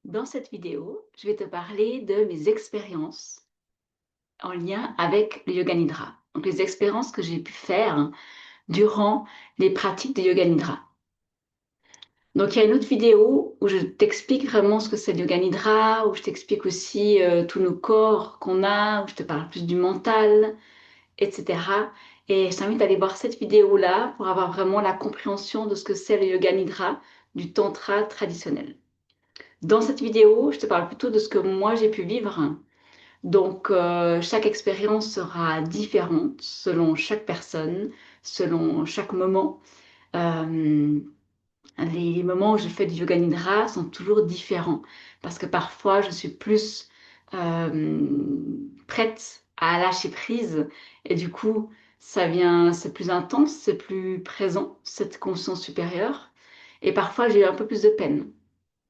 Dans cette vidéo, je vais te parler de mes expériences en lien avec le Yoga Nidra. Donc les expériences que j'ai pu faire durant les pratiques de Yoga Nidra. Donc il y a une autre vidéo où je t'explique vraiment ce que c'est le Yoga Nidra, où je t'explique aussi tous nos corps qu'on a, où je te parle plus du mental, etc. Et je t'invite à aller voir cette vidéo-là pour avoir vraiment la compréhension de ce que c'est le Yoga Nidra du Tantra traditionnel. Dans cette vidéo, je te parle plutôt de ce que moi j'ai pu vivre. Donc, chaque expérience sera différente selon chaque personne, selon chaque moment. Euh, les moments où je fais du yoga nidra sont toujours différents parce que parfois je suis plus euh, prête à lâcher prise et du coup, c'est plus intense, c'est plus présent, cette conscience supérieure. Et parfois, j'ai eu un peu plus de peine.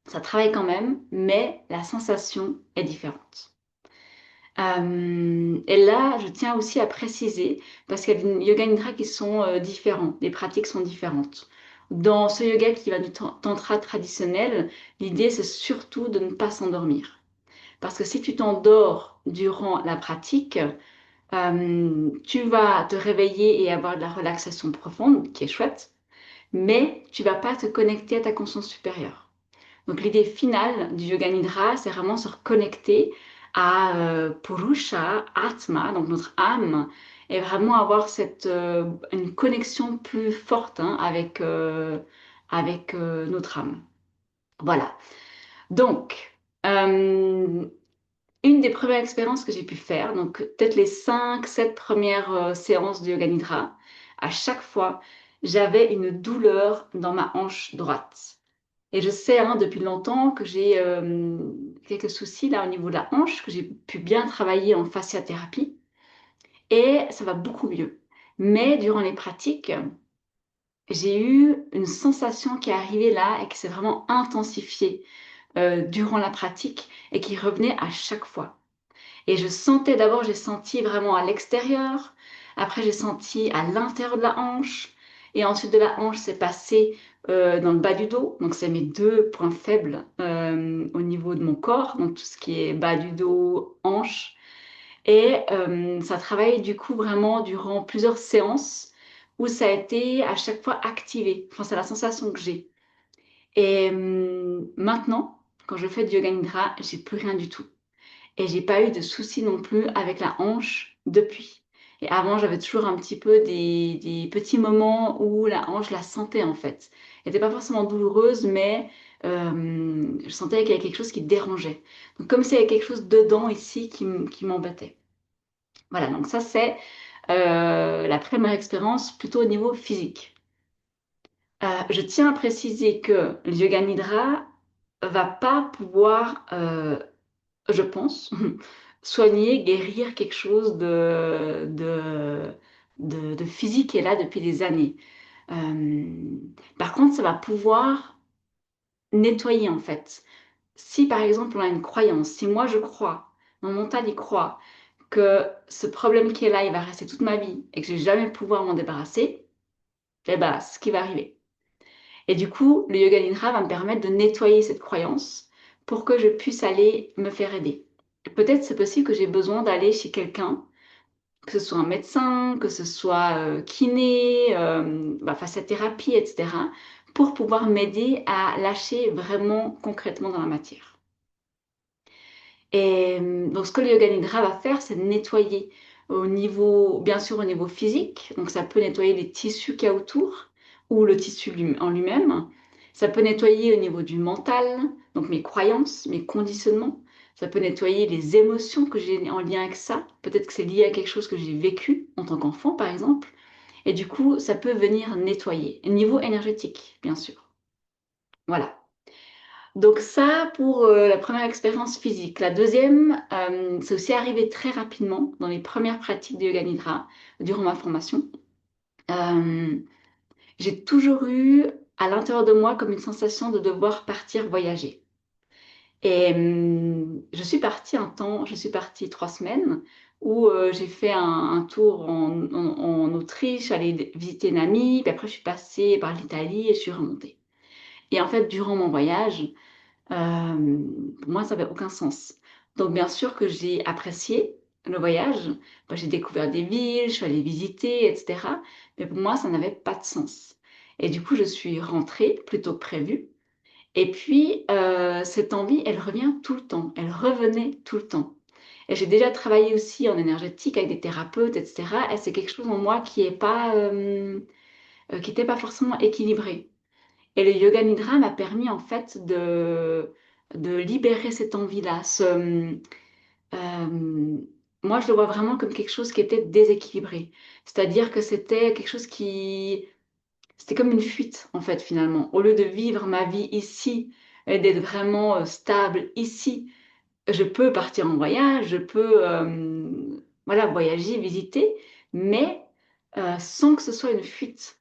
Ça travaille quand même, mais la sensation est différente. Et là, je tiens aussi à préciser, parce qu'il y a des yoga nidra qui sont différents, les pratiques sont différentes. Dans ce yoga qui va du tantra traditionnel, l'idée c'est surtout de ne pas s'endormir. Parce que si tu t'endors durant la pratique, tu vas te réveiller et avoir de la relaxation profonde, qui est chouette, mais tu vas pas te connecter à ta conscience supérieure. Donc l'idée finale du Yoga Nidra, c'est vraiment se reconnecter à Purusha, Atma, donc notre âme, et vraiment avoir une connexion plus forte hein, avec notre âme. Voilà. Donc, une des premières expériences que j'ai pu faire, donc peut-être les 5, 7 premières séances de Yoga Nidra, à chaque fois, j'avais une douleur dans ma hanche droite. Et je sais hein, depuis longtemps que j'ai quelques soucis là au niveau de la hanche, que j'ai pu bien travailler en fasciathérapie et ça va beaucoup mieux. Mais durant les pratiques, j'ai eu une sensation qui est arrivée là et qui s'est vraiment intensifiée durant la pratique et qui revenait à chaque fois. Et je sentais d'abord, j'ai senti vraiment à l'extérieur, après j'ai senti à l'intérieur de la hanche, et ensuite de la hanche, c'est passé dans le bas du dos. Donc c'est mes deux points faibles au niveau de mon corps, donc tout ce qui est bas du dos, hanche. Et ça travaille du coup vraiment durant plusieurs séances où ça a été à chaque fois activé. Enfin, c'est la sensation que j'ai. Et maintenant, quand je fais du yoga nidra, j'ai plus rien du tout. Et j'ai pas eu de soucis non plus avec la hanche depuis. Et avant, j'avais toujours un petit peu des petits moments où la hanche la sentais en fait. Elle n'était pas forcément douloureuse, mais je sentais qu'il y avait quelque chose qui dérangeait. Donc comme s'il y avait quelque chose dedans ici qui m'embêtait. Voilà, donc ça c'est la première expérience plutôt au niveau physique. Je tiens à préciser que le yoga nidra va pas pouvoir je pense, soigner, guérir quelque chose de physique qui est là depuis des années. Euh, Par contre, ça va pouvoir nettoyer en fait. Si par exemple on a une croyance, si moi je crois, mon mental y croit que ce problème qui est là, il va rester toute ma vie et que je vais jamais pouvoir m'en débarrasser, eh ben, c'est ce qui va arriver. Et du coup, le yoga nidra va me permettre de nettoyer cette croyance pour que je puisse aller me faire aider. Peut-être c'est possible que j'ai besoin d'aller chez quelqu'un, que ce soit un médecin, que ce soit kiné, fasciathérapie, etc., pour pouvoir m'aider à lâcher vraiment concrètement dans la matière. Et donc ce que le yoga nidra va faire, c'est nettoyer au niveau, bien sûr au niveau physique, donc ça peut nettoyer les tissus qu'il y a autour ou le tissu en lui-même. Ça peut nettoyer au niveau du mental, donc mes croyances, mes conditionnements. Ça peut nettoyer les émotions que j'ai en lien avec ça. Peut-être que c'est lié à quelque chose que j'ai vécu en tant qu'enfant, par exemple. Et du coup, ça peut venir nettoyer. Niveau énergétique, bien sûr. Voilà. Donc ça pour la première expérience physique. La deuxième, c'est aussi arrivé très rapidement dans les premières pratiques de Yoga Nidra durant ma formation. Euh, j'ai toujours eu à l'intérieur de moi comme une sensation de devoir partir voyager. Et je suis partie un temps, je suis partie 3 semaines où j'ai fait un tour en Autriche, aller visiter une amie, puis après je suis passée par l'Italie et je suis remontée. Et en fait, durant mon voyage, Pour moi, ça n'avait aucun sens. Donc, bien sûr que j'ai apprécié le voyage. Bah, j'ai découvert des villes, je suis allée visiter, etc. Mais pour moi, ça n'avait pas de sens. Et du coup, je suis rentrée plus tôt que prévu. Et puis, cette envie, elle revient tout le temps. Elle revenait tout le temps. Et j'ai déjà travaillé aussi en énergétique avec des thérapeutes, etc. Et c'est quelque chose en moi qui n'était pas forcément équilibré. Et le yoga nidra m'a permis en fait de libérer cette envie-là. Moi, je le vois vraiment comme quelque chose qui était déséquilibré. C'est-à-dire que c'était quelque chose qui... C'était comme une fuite en fait finalement. Au lieu de vivre ma vie ici et d'être vraiment stable ici, je peux partir en voyage, je peux voilà, voyager, visiter, mais sans que ce soit une fuite.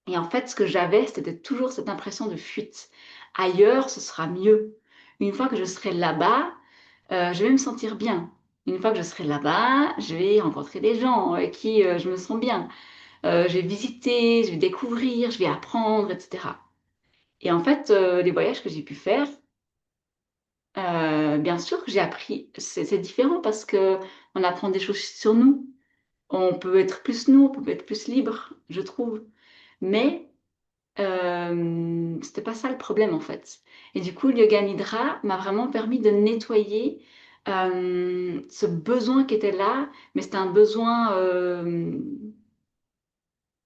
Et en fait, ce que j'avais, c'était toujours cette impression de fuite. Ailleurs, ce sera mieux. Une fois que je serai là-bas, je vais me sentir bien. Une fois que je serai là-bas, je vais rencontrer des gens avec qui je me sens bien. Je vais visiter, je vais découvrir, je vais apprendre, etc. Et en fait, les voyages que j'ai pu faire, bien sûr que j'ai appris. C'est différent parce que on apprend des choses sur nous. On peut être plus nous, on peut être plus libre, je trouve. Mais c'était pas ça le problème en fait. Et du coup, le yoga nidra m'a vraiment permis de nettoyer ce besoin qui était là, mais c'était un besoin,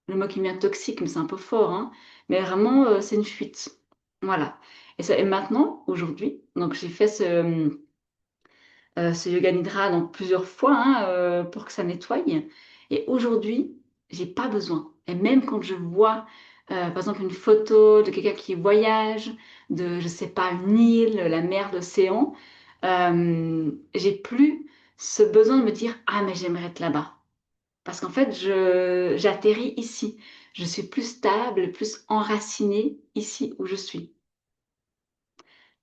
le mot qui me vient toxique, mais c'est un peu fort, hein, mais vraiment c'est une fuite. Voilà. Et maintenant, aujourd'hui, donc j'ai fait ce yoga nidra donc plusieurs fois hein, pour que ça nettoie. Et aujourd'hui, j'ai pas besoin. Et même quand je vois, par exemple, une photo de quelqu'un qui voyage, de, je sais pas, une île, la mer, l'océan, j'ai plus ce besoin de me dire, ah, mais j'aimerais être là-bas. Parce qu'en fait, j'atterris ici. Je suis plus stable, plus enracinée ici où je suis.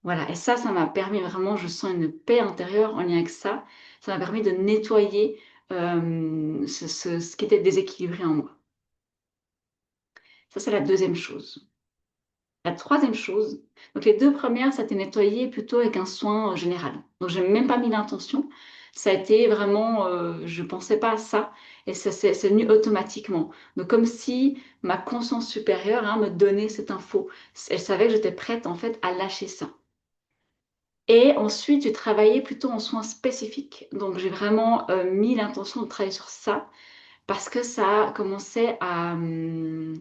Voilà, et ça m'a permis vraiment, je sens une paix intérieure en lien avec ça. Ça m'a permis de nettoyer ce qui était déséquilibré en moi. Ça, c'est la deuxième chose. La troisième chose, donc les deux premières, ça a été nettoyé plutôt avec un soin général. Donc, je n'ai même pas mis l'intention. Ça a été vraiment, je ne pensais pas à ça et ça c'est venu automatiquement. Donc, comme si ma conscience supérieure hein, me donnait cette info. Elle savait que j'étais prête en fait à lâcher ça. Et ensuite, j'ai travaillé plutôt en soins spécifiques. Donc, j'ai vraiment mis l'intention de travailler sur ça parce que ça commençait à me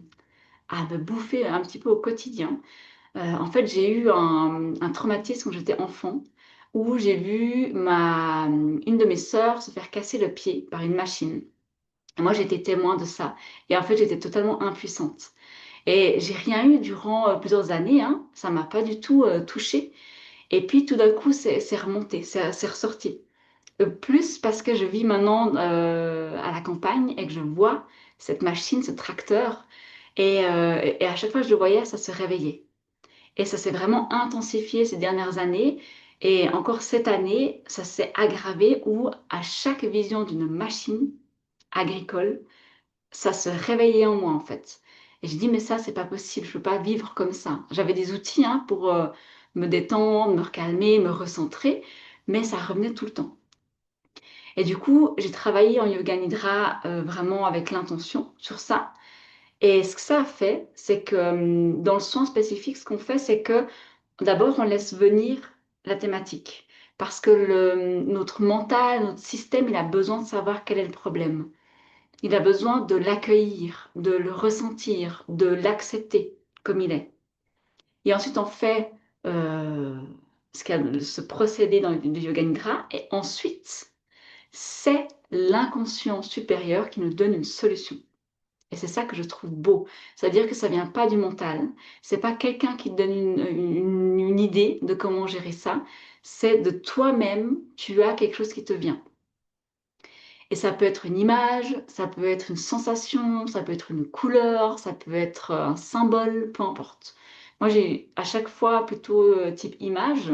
bouffer un petit peu au quotidien. En fait, j'ai eu un traumatisme quand j'étais enfant où j'ai vu une de mes sœurs se faire casser le pied par une machine. Et moi, j'étais témoin de ça. Et en fait, j'étais totalement impuissante. Et j'ai rien eu durant plusieurs années, hein. Ça m'a pas du tout touchée. Et puis tout d'un coup, c'est remonté, c'est ressorti. Plus parce que je vis maintenant à la campagne et que je vois cette machine, ce tracteur. Et à chaque fois que je le voyais, ça se réveillait. Et ça s'est vraiment intensifié ces dernières années. Et encore cette année, ça s'est aggravé où à chaque vision d'une machine agricole, ça se réveillait en moi en fait. Et je dis, mais ça, c'est pas possible, je peux pas vivre comme ça. J'avais des outils hein, pour me détendre, me recalmer, me recentrer, mais ça revenait tout le temps. Et du coup, j'ai travaillé en yoga nidra vraiment avec l'intention sur ça. Et ce que ça a fait, c'est que dans le soin spécifique, ce qu'on fait, c'est que d'abord, on laisse venir la thématique. Parce que notre mental, notre système, il a besoin de savoir quel est le problème. Il a besoin de l'accueillir, de le ressentir, de l'accepter comme il est. Et ensuite, on fait euh, ce procédé dans le yoga nidra. Et ensuite, c'est l'inconscient supérieur qui nous donne une solution. Et c'est ça que je trouve beau. C'est-à-dire que ça vient pas du mental. C'est pas quelqu'un qui te donne une idée de comment gérer ça. C'est de toi-même, tu as quelque chose qui te vient. Et ça peut être une image, ça peut être une sensation, ça peut être une couleur, ça peut être un symbole, peu importe. Moi, j'ai à chaque fois plutôt type image.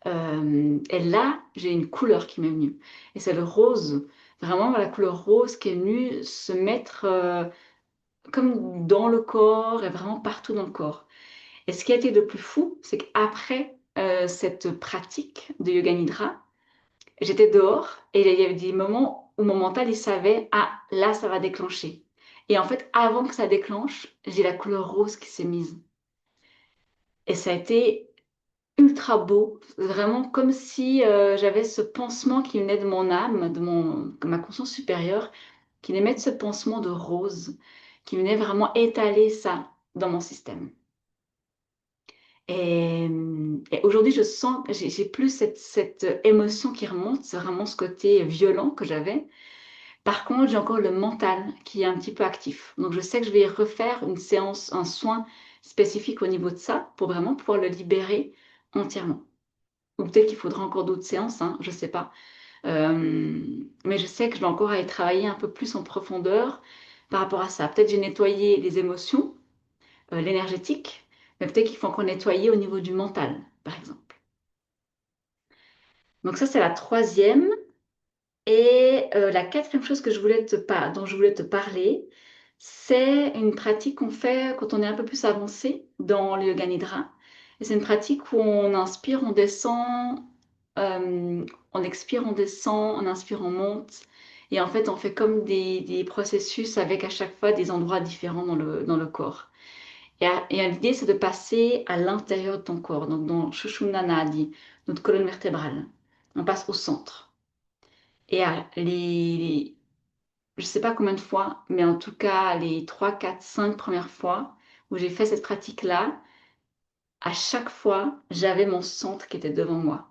Et là, j'ai une couleur qui m'est venue. Et c'est le rose. Vraiment la couleur rose qui est venue se mettre comme dans le corps et vraiment partout dans le corps. Et ce qui a été le plus fou, c'est qu'après cette pratique de Yoga Nidra, j'étais dehors et il y avait des moments où mon mental, il savait, ah, là, ça va déclencher. Et en fait, avant que ça déclenche, j'ai la couleur rose qui s'est mise. Et ça a été ultra beau, vraiment comme si j'avais ce pansement qui venait de mon âme, de ma conscience supérieure, qui venait mettre ce pansement de rose, qui venait vraiment étaler ça dans mon système. Et aujourd'hui, je sens que j'ai plus cette émotion qui remonte, c'est vraiment ce côté violent que j'avais. Par contre, j'ai encore le mental qui est un petit peu actif. Donc, je sais que je vais refaire une séance, un soin spécifique au niveau de ça pour vraiment pouvoir le libérer entièrement. Ou peut-être qu'il faudra encore d'autres séances, hein, je ne sais pas. Mais je sais que je vais encore aller travailler un peu plus en profondeur par rapport à ça. Peut-être j'ai nettoyé les émotions, l'énergétique, mais peut-être qu'il faut encore nettoyer au niveau du mental, par exemple. Donc ça, c'est la troisième. Et la quatrième chose que dont je voulais te parler, c'est une pratique qu'on fait quand on est un peu plus avancé dans le Yoga Nidra. Et c'est une pratique où on inspire, on descend, on expire, on descend, on inspire, on monte. Et en fait, on fait comme des processus avec à chaque fois des endroits différents dans le corps. Et l'idée, c'est de passer à l'intérieur de ton corps, donc dans Shushumna Nadi, notre colonne vertébrale. On passe au centre. Et je ne sais pas combien de fois, mais en tout cas, les 3, 4, 5 premières fois où j'ai fait cette pratique-là, à chaque fois, j'avais mon centre qui était devant moi.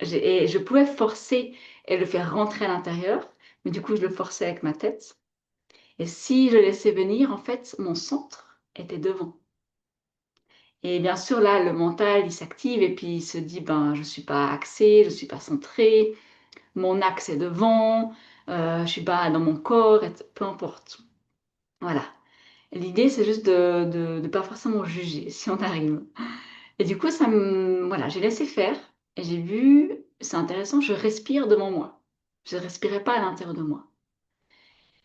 Et je pouvais forcer et le faire rentrer à l'intérieur, mais du coup, je le forçais avec ma tête. Et si je laissais venir, en fait, mon centre était devant. Et bien sûr, là, le mental, il s'active et puis il se dit, ben, je ne suis pas axé, je ne suis pas centré, mon axe est devant, je suis pas dans mon corps, peu importe. Voilà. L'idée, c'est juste de ne pas forcément juger si on arrive. Et du coup, voilà, j'ai laissé faire et j'ai vu, c'est intéressant, je respire devant moi. Je ne respirais pas à l'intérieur de moi.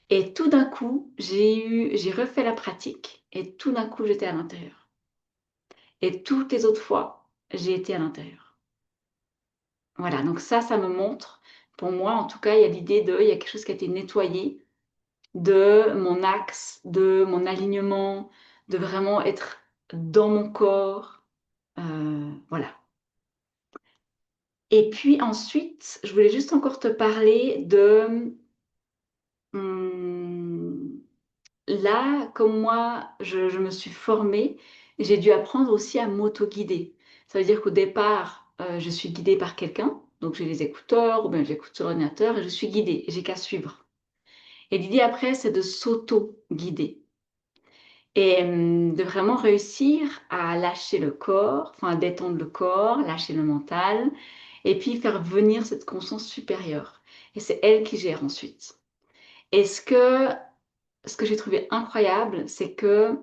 Et tout d'un coup, j'ai refait la pratique et tout d'un coup, j'étais à l'intérieur. Et toutes les autres fois, j'ai été à l'intérieur. Voilà, donc ça me montre, pour moi en tout cas, il y a quelque chose qui a été nettoyé de mon axe, de mon alignement, de vraiment être dans mon corps. Voilà. Et puis ensuite, je voulais juste encore te parler de... hum, là, comme moi, je me suis formée, j'ai dû apprendre aussi à m'auto-guider. Ça veut dire qu'au départ, je suis guidée par quelqu'un, donc j'ai les écouteurs ou bien j'écoute sur l'ordinateur et je suis guidée, et j'ai qu'à suivre. Et l'idée après, c'est de s'auto-guider. Et de vraiment réussir à lâcher le corps, enfin à détendre le corps, lâcher le mental, et puis faire venir cette conscience supérieure. Et c'est elle qui gère ensuite. Et ce que j'ai trouvé incroyable, c'est que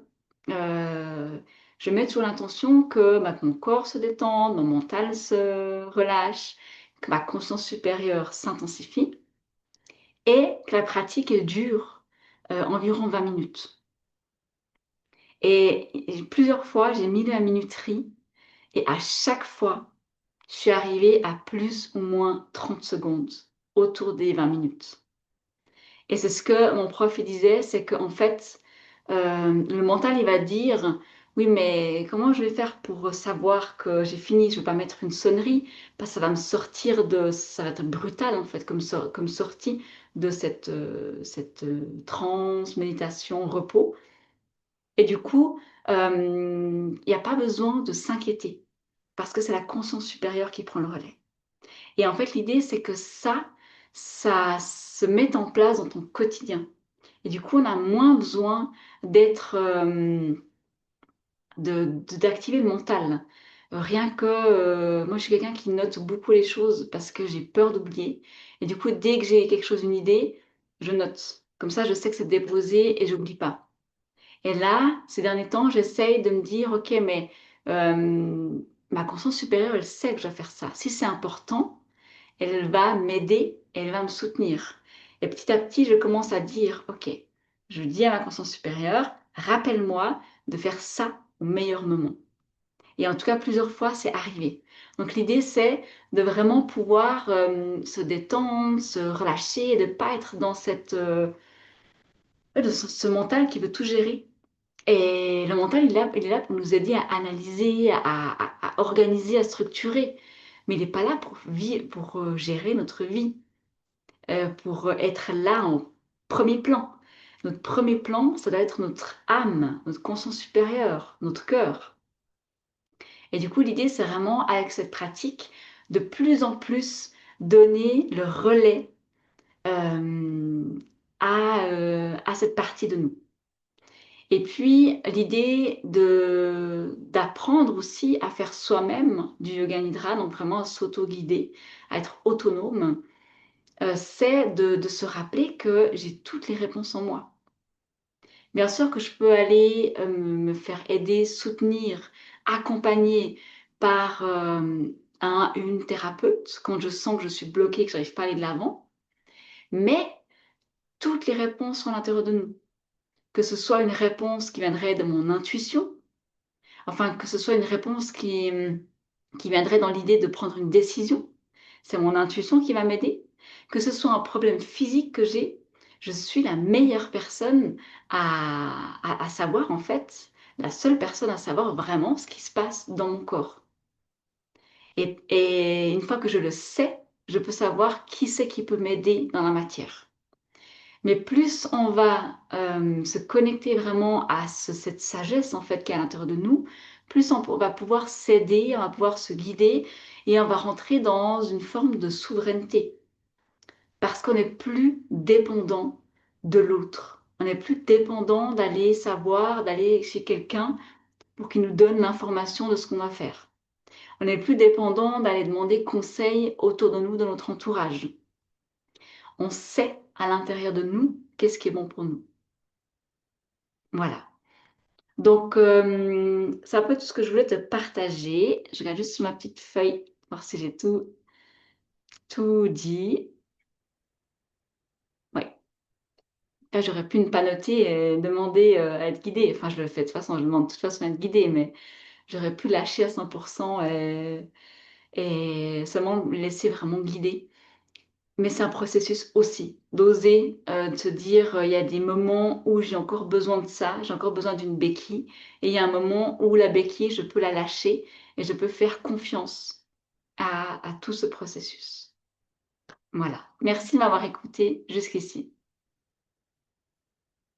je mets toujours l'intention que mon corps se détende, mon mental se relâche, que ma conscience supérieure s'intensifie, et que la pratique elle dure environ 20 minutes. Et plusieurs fois, j'ai mis de la minuterie et à chaque fois, je suis arrivée à plus ou moins 30 secondes autour des 20 minutes. Et c'est ce que mon prof il disait, c'est qu'en fait, le mental, il va dire, oui, mais comment je vais faire pour savoir que j'ai fini? Je ne vais pas mettre une sonnerie, parce que ça va me sortir ça va être brutal en fait, comme sortie de cette transe, méditation, repos. Et du coup, il n'y a pas besoin de s'inquiéter parce que c'est la conscience supérieure qui prend le relais. Et en fait, l'idée, c'est que ça se met en place dans ton quotidien. Et du coup, on a moins besoin d'être, d'activer le mental. Rien que, moi, je suis quelqu'un qui note beaucoup les choses parce que j'ai peur d'oublier. Et du coup, dès que j'ai quelque chose, une idée, je note. Comme ça, je sais que c'est déposé et j'oublie pas. Et là, ces derniers temps, j'essaye de me dire, OK, mais ma conscience supérieure, elle sait que je dois faire ça. Si c'est important, elle va m'aider, elle va me soutenir. Et petit à petit, je commence à dire, OK, je dis à ma conscience supérieure, rappelle-moi de faire ça au meilleur moment. Et en tout cas, plusieurs fois, c'est arrivé. Donc l'idée, c'est de vraiment pouvoir se détendre, se relâcher et de ne pas être dans ce mental qui veut tout gérer. Et le mental, il est là pour nous aider à analyser, à organiser, à structurer. Mais il n'est pas là pour, pour gérer notre vie, pour être là en premier plan. Notre premier plan, ça doit être notre âme, notre conscience supérieure, notre cœur. Et du coup, l'idée, c'est vraiment, avec cette pratique, de plus en plus donner le relais euh, à cette partie de nous. Et puis, l'idée d'apprendre aussi à faire soi-même du yoga nidra, donc vraiment à s'auto-guider, à être autonome, c'est de se rappeler que j'ai toutes les réponses en moi. Bien sûr que je peux aller me faire aider, soutenir, accompagner par une thérapeute quand je sens que je suis bloquée, que je n'arrive pas à aller de l'avant, mais toutes les réponses sont à l'intérieur de nous. Que ce soit une réponse qui viendrait de mon intuition, enfin, que ce soit une réponse qui viendrait dans l'idée de prendre une décision. C'est mon intuition qui va m'aider. Que ce soit un problème physique que j'ai, je suis la meilleure personne à savoir, en fait, la seule personne à savoir vraiment ce qui se passe dans mon corps. Et une fois que je le sais, je peux savoir qui c'est qui peut m'aider dans la matière. Mais plus on va se connecter vraiment à cette sagesse en fait qui est à l'intérieur de nous, plus on va pouvoir s'aider, on va pouvoir se guider et on va rentrer dans une forme de souveraineté parce qu'on n'est plus dépendant de l'autre. On n'est plus dépendant d'aller savoir, d'aller chez quelqu'un pour qu'il nous donne l'information de ce qu'on va faire. On n'est plus dépendant d'aller demander conseil autour de nous, de notre entourage. On sait à l'intérieur de nous qu'est-ce qui est bon pour nous. Voilà. Donc, c'est un peu tout ce que je voulais te partager. Je regarde juste sur ma petite feuille, voir si j'ai tout dit. Oui. Là, j'aurais pu ne pas noter et demander à être guidée. Enfin, je le fais de toute façon, je demande de toute façon à être guidée, mais j'aurais pu lâcher à 100% et seulement me laisser vraiment guider. Mais c'est un processus aussi, d'oser de se dire, il y a des moments où j'ai encore besoin de ça, j'ai encore besoin d'une béquille, et il y a un moment où la béquille, je peux la lâcher et je peux faire confiance à tout ce processus. Voilà. Merci de m'avoir écouté jusqu'ici.